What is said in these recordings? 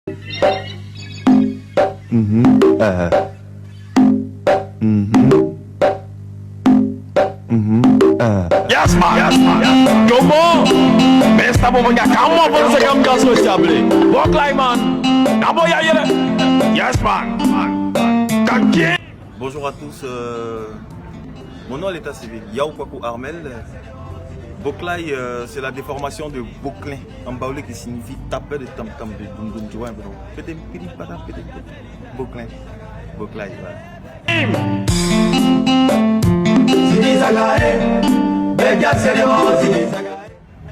Yes man, comment? Mais c'est bon, comment vous êtes comme gaz sociable? Walk like man, d'abord y'a yes man. Bonjour à tous, mon nom est l'état civil, Yao Kwaku Armel. Boklai, c'est la déformation de Boklin, en baoulé qui signifie taper de tam-tam, de boum-boum, tu vois un peu. Boklin, Boklai, voilà.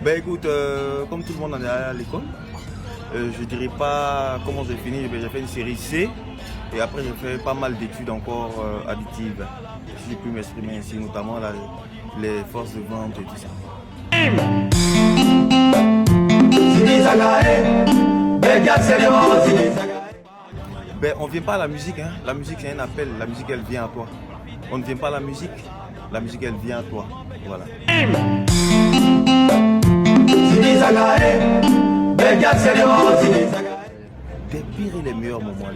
Ben écoute, comme tout le monde en est à l'école, je dirais pas comment j'ai fini, j'ai fait une série C et après j'ai fait pas mal d'études encore additives. Si j'ai pu m'exprimer ainsi, notamment là, les forces de vente et tout ça. Ben on vient pas à la musique, hein. La musique c'est un appel, la musique elle vient à toi. On ne vient pas à la musique elle vient à toi. Voilà. Des pires et les meilleurs moments,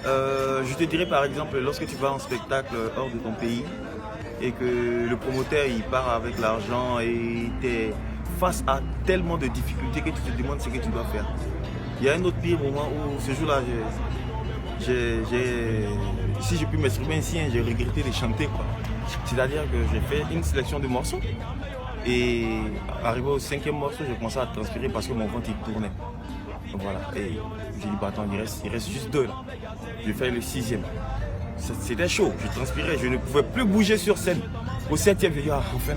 je te dirais par exemple, lorsque tu vas en spectacle hors de ton pays et que le promoteur il part avec l'argent et tu es face à tellement de difficultés que tu te demandes ce que tu dois faire. Il y a un autre pire moment où ce jour-là, si je puis m'exprimer ainsi, j'ai regretté de chanter, quoi. C'est-à-dire que j'ai fait une sélection de morceaux et arrivé au 5e morceau, j'ai commencé à transpirer parce que mon ventre il tournait. Voilà, et j'ai dit bah attends, il reste juste 2 là. J'ai fait le 6e. C'était chaud, je transpirais, je ne pouvais plus bouger sur scène. Au 7e, j'ai dit ah enfin,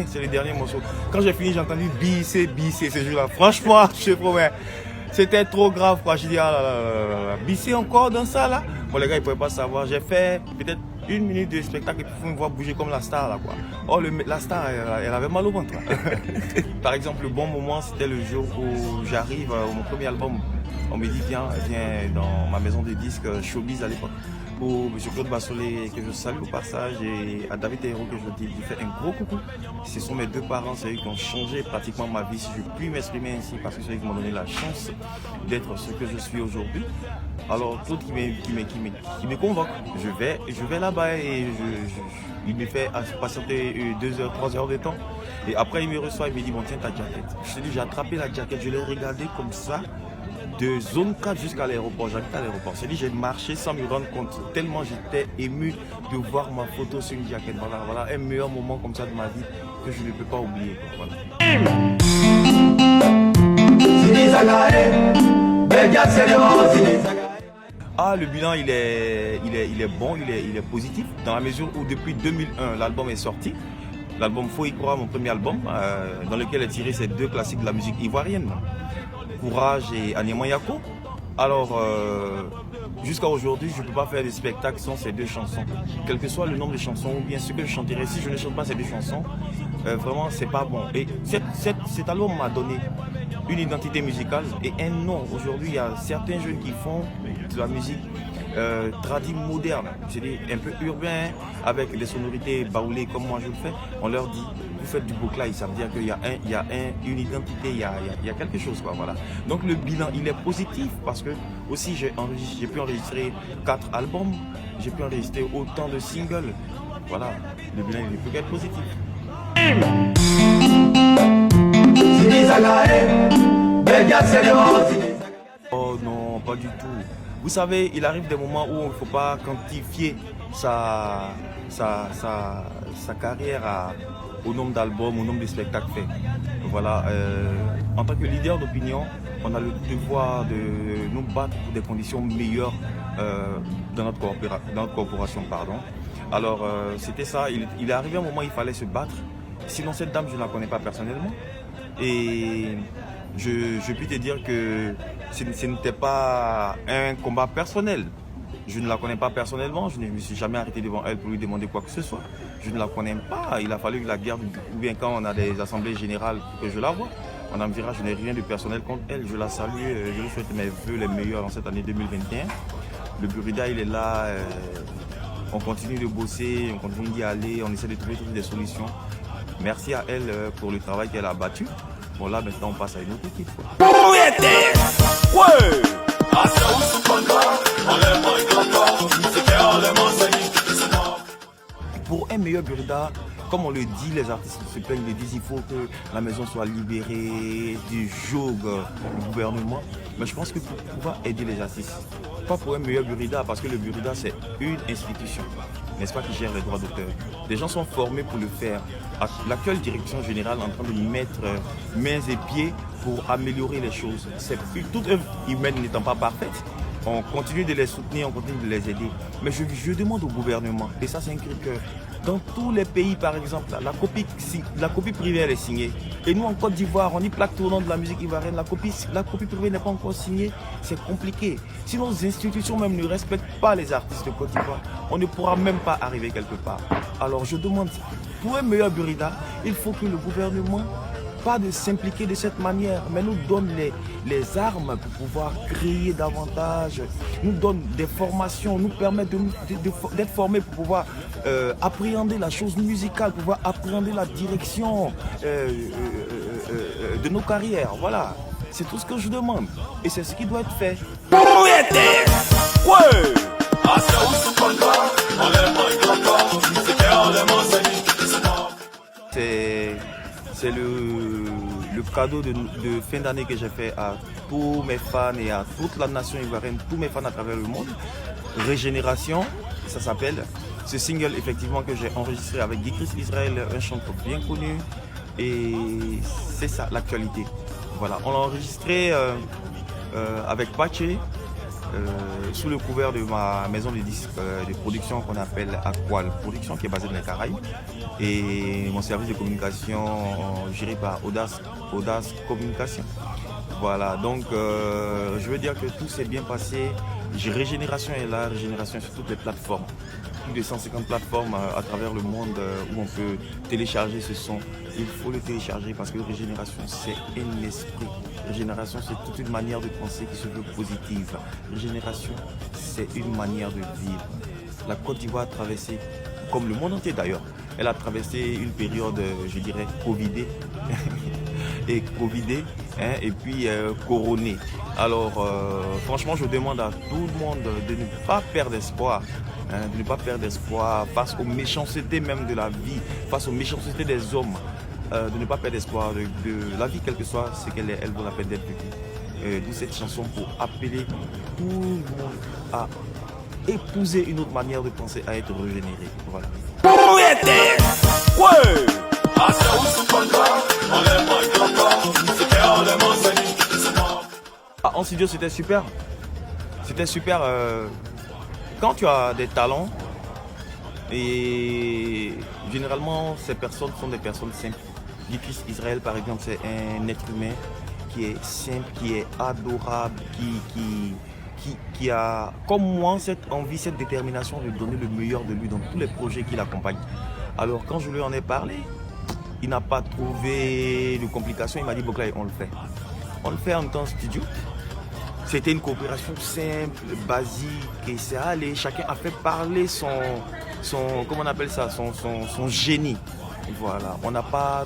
c'est le dernier morceau. Quand j'ai fini, j'ai entendu bisser ce jour-là. Franchement, je te promets, c'était trop grave quoi. J'ai dit ah là, bisser encore dans ça là. Bon les gars ils pouvaient pas savoir, j'ai fait peut-être 1 minute de spectacle et puis il faut me voir bouger comme la star là quoi. Oh la star elle avait mal au ventre. Par exemple le bon moment c'était le jour où j'arrive mon premier album. On me dit viens dans ma maison de disques Showbiz à l'époque. Pour M. Claude Bassolé que je salue au passage et à David Hérault que je dis fais un gros coucou. Ce sont mes 2 parents, c'est eux qui ont changé pratiquement ma vie si je puis m'exprimer ainsi parce que c'est eux qui m'ont donné la chance d'être ce que je suis aujourd'hui. Alors Claude qui me convoque, je vais là-bas et il me fait patienter 2 heures, 3 heures de temps. Et après il me reçoit, il me dit bon tiens ta jaquette. Je te dis j'ai attrapé la jaquette, je l'ai regardée comme ça. De zone 4 jusqu'à l'aéroport, j'habite à l'aéroport. C'est dit j'ai marché sans me rendre compte, tellement j'étais ému de voir ma photo sur une jaquette. Voilà un meilleur moment comme ça de ma vie que je ne peux pas oublier. Voilà. Ah le bilan il est bon, il est positif dans la mesure où depuis 2001 l'album est sorti. L'album Faut y croire, mon premier album, dans lequel est tiré ces 2 classiques de la musique ivoirienne. Courage et Anéma Yako. Alors, jusqu'à aujourd'hui, je ne peux pas faire des spectacles sans ces 2 chansons. Quel que soit le nombre de chansons ou bien ce que je chanterai, si je ne chante pas ces 2 chansons, vraiment, c'est pas bon. Et cet album m'a donné une identité musicale et un nom. Aujourd'hui, il y a certains jeunes qui font de la musique tradie moderne, c'est-à-dire un peu urbain, avec des sonorités baoulées comme moi je le fais. On leur dit vous faites du Boklai, ça veut dire qu'il y a une identité, il y a quelque chose quoi, voilà. Donc le bilan il est positif parce que aussi j'ai pu enregistrer 4 albums, j'ai pu enregistrer autant de singles, voilà. Le bilan il ne peut qu'être positif. Oh non, pas du tout. Vous savez, il arrive des moments où il ne faut pas quantifier sa carrière au nombre d'albums, au nombre de spectacles faits. Voilà, en tant que leader d'opinion, on a le devoir de nous battre pour des conditions meilleures dans notre corporation. Alors, c'était ça, il est arrivé un moment où il fallait se battre. Sinon, cette dame, je ne la connais pas personnellement. Et je puis te dire que ce n'était pas un combat personnel. Je ne la connais pas personnellement, je ne me suis jamais arrêté devant elle pour lui demander quoi que ce soit. Je ne la connais pas, il a fallu que la guerre, ou bien quand on a des assemblées générales, que je la vois. Madame Vira, je n'ai rien de personnel contre elle, je la salue, je lui souhaite mes vœux les meilleurs dans cette année 2021. Le Burida, il est là, on continue de bosser, on continue d'y aller, on essaie de trouver des solutions. Merci à elle pour le travail qu'elle a battu. Bon là maintenant on passe à une autre équipe quoi. Pour un meilleur Burida, comme on le dit, les artistes se plaignent, ils disent il faut que la maison soit libérée du joug du gouvernement. Mais je pense que pour pouvoir aider les artistes, pas pour un meilleur Burida, parce que le Burida c'est une institution, n'est-ce pas, qui gère les droits d'auteur. Les gens sont formés pour le faire. L'actuelle direction générale est en train de mettre mains et pieds pour améliorer les choses. Toute œuvre humaine n'étant pas parfaite, on continue de les soutenir, on continue de les aider. Mais je demande au gouvernement, et ça c'est un cri de cœur, dans tous les pays par exemple, la copie privée elle est signée. Et nous en Côte d'Ivoire, on dit plaque tournante de la musique ivoirienne, la copie privée n'est pas encore signée, c'est compliqué. Si nos institutions même ne respectent pas les artistes de Côte d'Ivoire, on ne pourra même pas arriver quelque part. Alors je demande, pour un meilleur Burida, il faut que le gouvernement pas de s'impliquer de cette manière, mais nous donne les armes pour pouvoir créer davantage, nous donne des formations, nous permet d'être formés pour pouvoir appréhender la chose musicale, pouvoir appréhender la direction de nos carrières. Voilà, c'est tout ce que je demande et c'est ce qui doit être fait. C'est le cadeau de fin d'année que j'ai fait à tous mes fans et à toute la nation ivoirienne, tous mes fans à travers le monde. Régénération, ça s'appelle. Ce single effectivement que j'ai enregistré avec Guy Chris Israël, un chanteur bien connu. Et c'est ça l'actualité. Voilà, on l'a enregistré avec Paché. Sous le couvert de ma maison de disques de production qu'on appelle Aqual Production, qui est basée dans les Caraïbes, et mon service de communication géré par Audace Communication. Voilà, donc je veux dire que tout s'est bien passé. Régénération est là, Régénération sur toutes les plateformes. Plus de 150 plateformes à travers le monde où on peut télécharger ce son. Il faut le télécharger parce que Régénération c'est un esprit. Régénération c'est toute une manière de penser qui se veut positive. Régénération c'est une manière de vivre. La Côte d'Ivoire a traversé, comme le monde entier d'ailleurs, elle a traversé une période, je dirais, covidée. Et covidée, hein, et puis couronnée. Alors franchement je demande à tout le monde de ne pas perdre espoir. De ne pas perdre espoir face aux méchancetés même de la vie, face aux méchancetés des hommes, de ne pas perdre espoir de la vie, quelle que soit ce qu'elle est, elle vaut la peine d'être vécue. D'où cette chanson pour appeler tout le monde à épouser une autre manière de penser, à être régénéré. Voilà. En studio c'était super. C'était super. Quand tu as des talents, et généralement ces personnes sont des personnes simples. Guy Chris Israël par exemple, c'est un être humain qui est simple, qui est adorable, qui a comme moi cette envie, cette détermination de donner le meilleur de lui dans tous les projets qui l'accompagnent. Alors quand je lui en ai parlé, il n'a pas trouvé de complications, il m'a dit Boklaye, on le fait. On le fait en temps studio. C'était une coopération simple, basique, et c'est allé. Chacun a fait parler son comment on appelle ça, son génie. Voilà, on n'a pas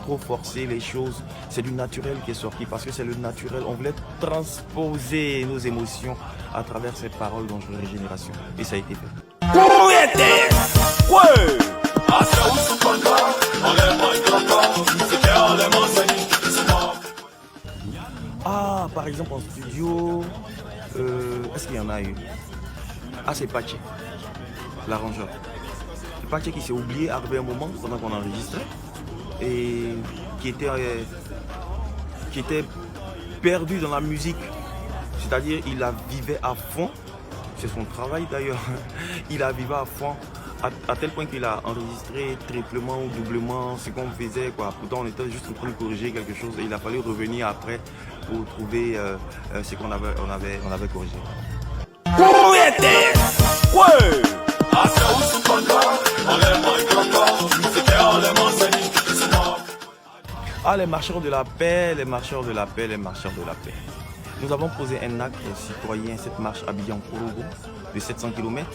trop forcé les choses. C'est du naturel qui est sorti parce que c'est le naturel. On voulait transposer nos émotions à travers ces paroles dans Régénération. Et ça a été fait. Ah, par exemple en studio, est-ce qu'il y en a eu? Ah, c'est Paché, l'arrangeur. C'est Paché qui s'est oublié, arrivé un moment pendant qu'on enregistrait, et qui était perdu dans la musique. C'est-à-dire, il la vivait à fond. C'est son travail d'ailleurs. Il la vivait à fond. À tel point qu'il a enregistré triplement ou doublement ce qu'on faisait, quoi. Pourtant on était juste en train de corriger quelque chose et il a fallu revenir après pour trouver ce qu'on avait corrigé. Ah, les marcheurs de la paix, les marcheurs de la paix, les marcheurs de la paix. Nous avons posé un acte citoyen, cette marche Abidjan-Korogo de 700 km.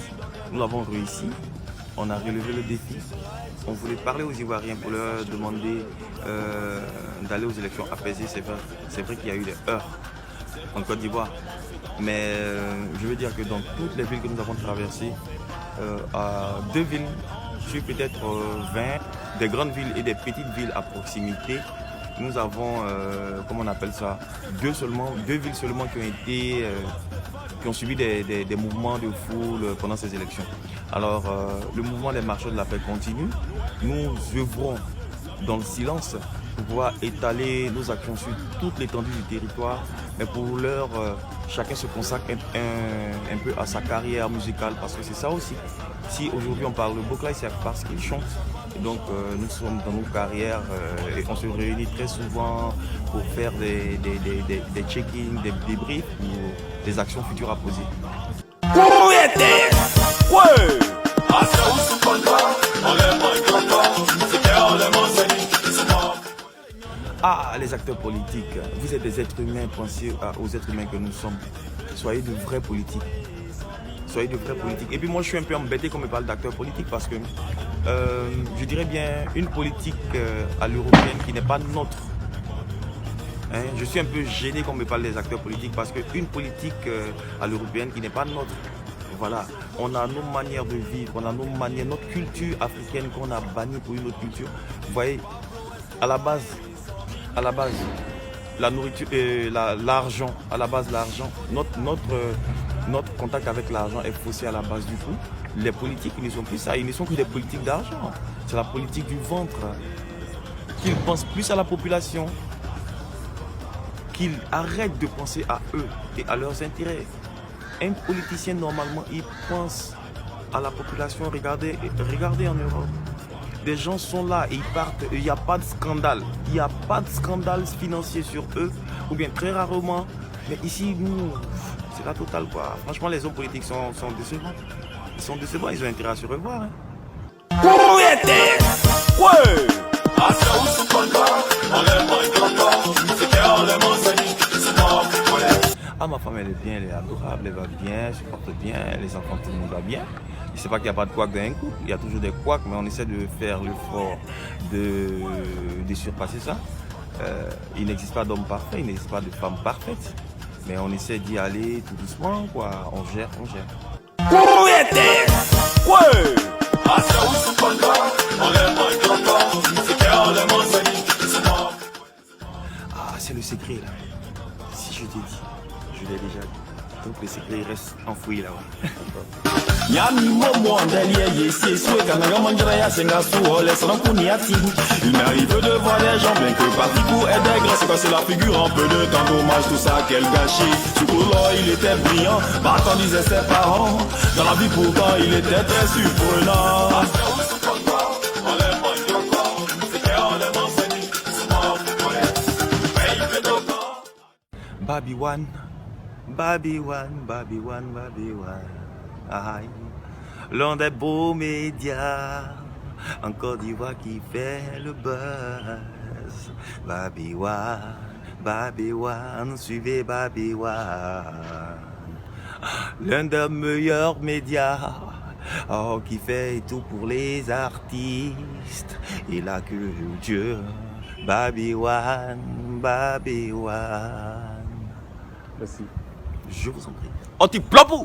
Nous l'avons réussi. on a relevé le défi. On voulait parler aux Ivoiriens pour leur demander d'aller aux élections apaisées. C'est vrai qu'il y a eu des heurts en Côte d'Ivoire. Mais je veux dire que dans toutes les villes que nous avons traversées, à 2 villes, sur peut-être 20, des grandes villes et des petites villes à proximité, nous avons, comment on appelle ça, 2 villes seulement qui ont subi des mouvements de foule pendant ces élections. Alors, le mouvement des marcheurs de la paix continue. Nous œuvrons dans le silence pour pouvoir étaler nos actions sur toute l'étendue du territoire. Mais pour l'heure, chacun se consacre un peu à sa carrière musicale, parce que c'est ça aussi. Si aujourd'hui on parle de Boklaye, c'est parce qu'il chante. Et donc nous sommes dans nos carrières et on se réunit très souvent pour faire des check-ins, des débriefs ou des actions futures à poser. Ah, les acteurs politiques, vous êtes des êtres humains, pensez aux êtres humains que nous sommes. Soyez de vrais politiques. Soyez de vrais politiques. Et puis moi, je suis un peu embêté qu'on me parle d'acteurs politiques parce que je dirais bien une politique à l'européenne qui n'est pas nôtre. Hein? Je suis un peu gêné qu'on me parle des acteurs politiques parce qu'une politique à l'européenne qui n'est pas nôtre. Voilà, on a nos manières de vivre, on a nos manières, notre culture africaine qu'on a bannie pour une autre culture. Vous voyez, à la base, la nourriture, l'argent, notre contact avec l'argent est faussé à la base du coup. Les politiques, ils ne sont plus ça, ils ne sont que des politiques d'argent. C'est la politique du ventre. Qu'ils pensent plus à la population, qu'ils arrêtent de penser à eux et à leurs intérêts. Un politicien, normalement, il pense à la population. Regardez en Europe. Des gens sont là et ils partent, il n'y a pas de scandale. Il n'y a pas de scandale financier sur eux, ou bien très rarement. Mais ici, nous, c'est la totale, quoi. Franchement, les hommes politiques sont décevants. Ils sont décevants, ils ont intérêt à se revoir. Hein. Ah, ma femme, elle est bien, elle est adorable, elle va bien, elle se porte bien, les enfants, tout le monde va bien. Je ne sais pas qu'il n'y a pas de couac dans un couple, il y a toujours des couacs, mais on essaie de faire l'effort de surpasser ça. Il n'existe pas d'homme parfait, il n'existe pas de femme parfaite, mais on essaie d'y aller tout doucement, quoi. On gère. Ah, c'est le secret, là. Si je t'ai dit. Je l'ai déjà dit. Donc le secret reste enfoui là-bas. Il m'arrive de voir des gens bien que parti pour aider grâce à casser la figure en peu de temps dommage tout ça quel gâchis. Soukoulou il était brillant, Barton disait ses parents. Dans la vie pourtant il était très surprenant. Baby One. Aïe. L'un des beaux médias en Côte d'Ivoire qui fait le buzz. Baby One, suivez Baby One. L'un des meilleurs médias qui fait tout pour les artistes et la culture. Baby One. Merci. Je vous en prie. Anti-plapou!